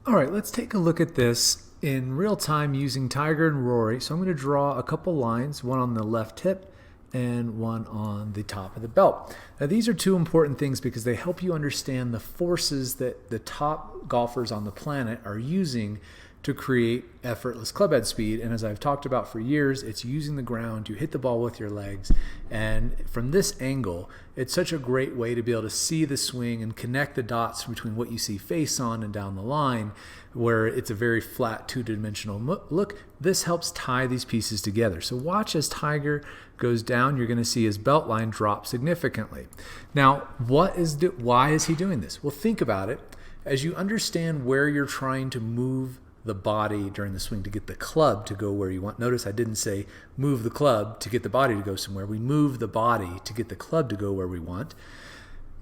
All right, let's take a look at this in real time using Tiger and Rory. So I'm going to draw a couple lines, one on the left hip and one on the top of the belt. Now these are two important things because they help you understand the forces that the top golfers on the planet are using to create effortless clubhead speed. And as I've talked about for years, it's using the ground. You hit the ball with your legs. And from this angle, it's such a great way to be able to see the swing and connect the dots between what you see face on and down the line, where it's a very flat two-dimensional look. This helps tie these pieces together. So watch as Tiger goes down, you're going to see his belt line drop significantly. Now, why is he doing this? Well, think about it. As you understand where you're trying to move the body during the swing to get the club to go where you want. Notice I didn't say move the club to get the body to go somewhere. We move the body to get the club to go where we want.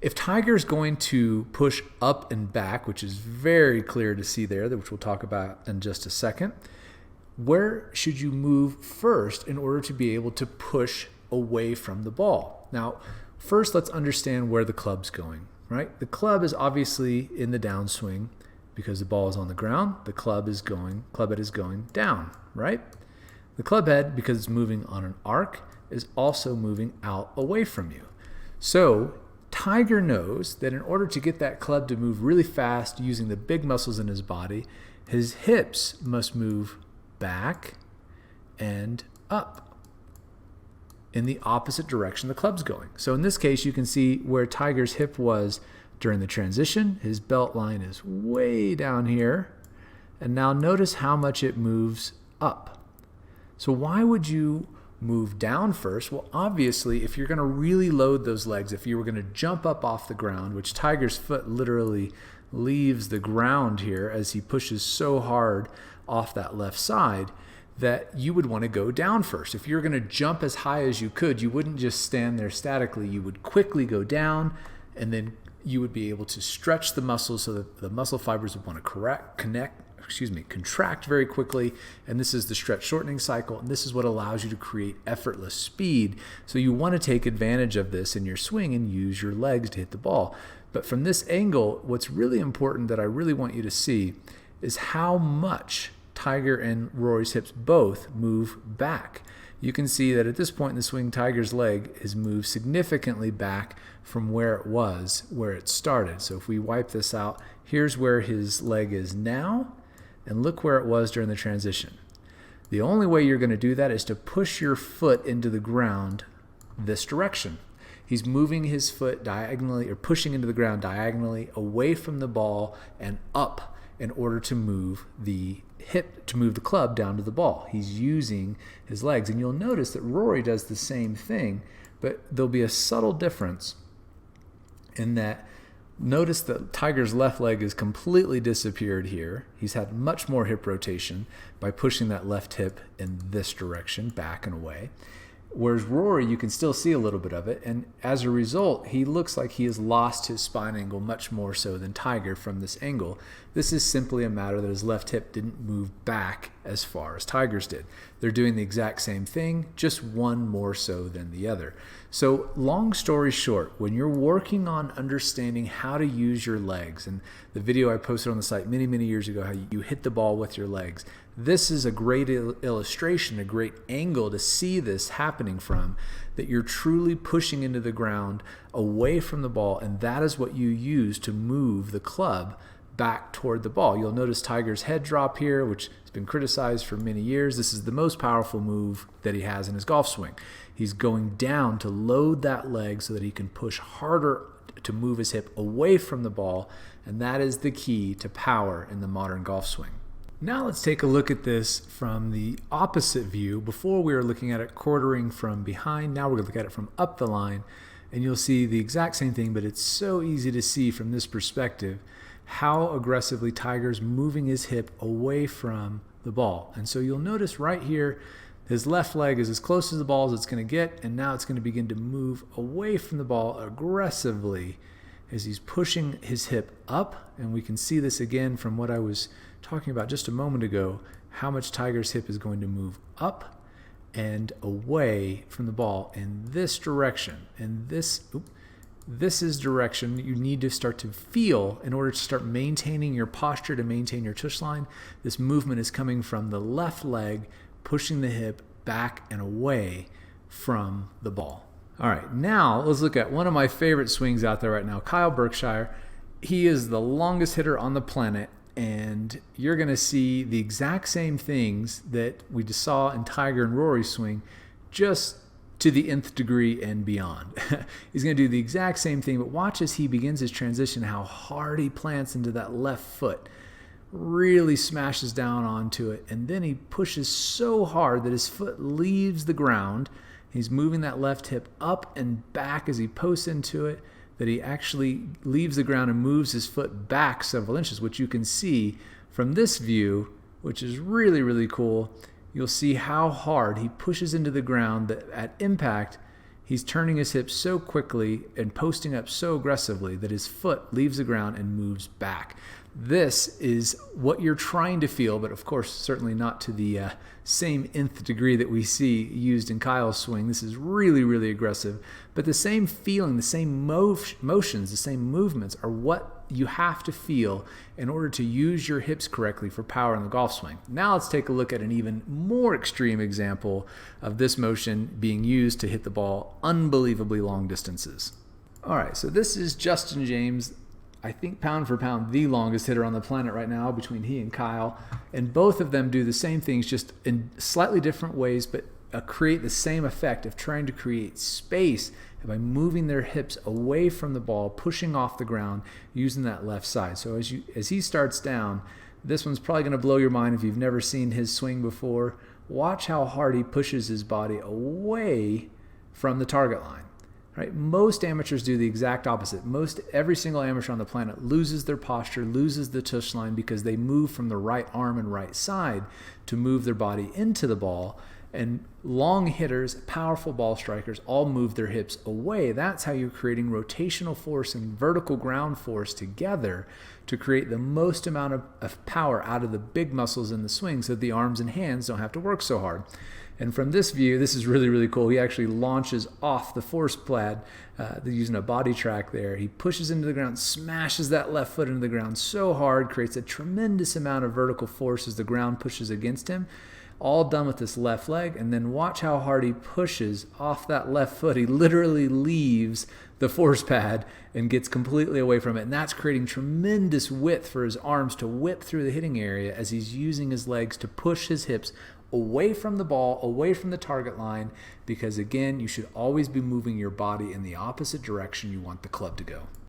If Tiger's going to push up and back, which is very clear to see there, which we'll talk about in just a second, where should you move first in order to be able to push away from the ball? Now, first let's understand where the club's going, right? The club is obviously in the downswing. Because the ball is on the ground, the clubhead is going down, right? The clubhead, because it's moving on an arc, is also moving out away from you. So Tiger knows that in order to get that club to move really fast using the big muscles in his body, his hips must move back and up in the opposite direction the club's going. So in this case, you can see where Tiger's hip was during the transition. His belt line is way down here. And now notice how much it moves up. So why would you move down first? Well, obviously, if you're going to really load those legs, if you were going to jump up off the ground, which Tiger's foot literally leaves the ground here as he pushes so hard off that left side, that you would want to go down first. If you're going to jump as high as you could, you wouldn't just stand there statically. You would quickly go down, and then you would be able to stretch the muscles so that the muscle fibers would want to contract very quickly. And this is the stretch shortening cycle. And this is what allows you to create effortless speed. So you want to take advantage of this in your swing and use your legs to hit the ball. But from this angle, what's really important that I really want you to see is how much Tiger and Rory's hips both move back. You can see that at this point in the swing, Tiger's leg has moved significantly back from where it started. So if we wipe this out, here's where his leg is now, and look where it was during the transition. The only way you're going to do that is to push your foot into the ground this direction. He's moving his foot diagonally, or pushing into the ground diagonally away from the ball and up in order to move the club down to the ball. He's using his legs. And you'll notice that Rory does the same thing, but there'll be a subtle difference in that notice that Tiger's left leg has completely disappeared here. He's had much more hip rotation by pushing that left hip in this direction, back and away. Whereas Rory, you can still see a little bit of it, and as a result, he looks like he has lost his spine angle much more so than Tiger from this angle. This is simply a matter that his left hip didn't move back as far as Tiger's did. They're doing the exact same thing, just one more so than the other. So long story short, when you're working on understanding how to use your legs, and the video I posted on the site many, many years ago, how you hit the ball with your legs, this is a great illustration, a great angle to see this happening from, that you're truly pushing into the ground away from the ball, and that is what you use to move the club back toward the ball. You'll notice Tiger's head drop here, which has been criticized for many years. This is the most powerful move that he has in his golf swing. He's going down to load that leg so that he can push harder to move his hip away from the ball, and that is the key to power in the modern golf swing. Now let's take a look at this from the opposite view. Before we were looking at it quartering from behind. Now we're going to look at it from up the line, and you'll see the exact same thing, but it's so easy to see from this perspective how aggressively Tiger's moving his hip away from the ball. And so you'll notice right here, his left leg is as close to the ball as it's going to get, and now it's going to begin to move away from the ball aggressively as he's pushing his hip up. And we can see this again from what I was talking about just a moment ago, how much Tiger's hip is going to move up and away from the ball in this direction. And this, This is direction you need to start to feel in order to start maintaining your posture, to maintain your tush line. This movement is coming from the left leg, pushing the hip back and away from the ball. All right, now let's look at one of my favorite swings out there right now, Kyle Berkshire. He is the longest hitter on the planet, and you're going to see the exact same things that we just saw in Tiger and Rory's swing, just to the nth degree and beyond. He's going to do the exact same thing, but watch as he begins his transition, how hard he plants into that left foot, really smashes down onto it, and then he pushes so hard that his foot leaves the ground. He's moving that left hip up and back as he posts into it, that he actually leaves the ground and moves his foot back several inches, which you can see from this view, which is really, really cool. You'll see how hard he pushes into the ground that at impact, he's turning his hips so quickly and posting up so aggressively that his foot leaves the ground and moves back. This is what you're trying to feel, but of course, certainly not to the same nth degree that we see used in Kyle's swing. This is really, really aggressive. But the same feeling, the same motions, the same movements are what you have to feel in order to use your hips correctly for power in the golf swing. Now let's take a look at an even more extreme example of this motion being used to hit the ball unbelievably long distances. All right, so this is Justin James, I think pound for pound the longest hitter on the planet right now between he and Kyle, and both of them do the same things just in slightly different ways, but create the same effect of trying to create space by moving their hips away from the ball, pushing off the ground using that left side. So as he starts down, this one's probably going to blow your mind if you've never seen his swing before. Watch how hard he pushes his body away from the target line. Right? Most amateurs do the exact opposite. Every single amateur on the planet loses their posture, loses the tush line because they move from the right arm and right side to move their body into the ball. And long hitters, powerful ball strikers, all move their hips away. That's how you're creating rotational force and vertical ground force together to create the most amount of power out of the big muscles in the swing so that the arms and hands don't have to work so hard. And from this view, this is really, really cool. He actually launches off the force pad using a body track there. He pushes into the ground, smashes that left foot into the ground so hard, creates a tremendous amount of vertical force as the ground pushes against him. All done with this left leg, and then watch how hard he pushes off that left foot. He literally leaves the force pad and gets completely away from it, and that's creating tremendous width for his arms to whip through the hitting area as he's using his legs to push his hips away from the ball, away from the target line, because again, you should always be moving your body in the opposite direction you want the club to go.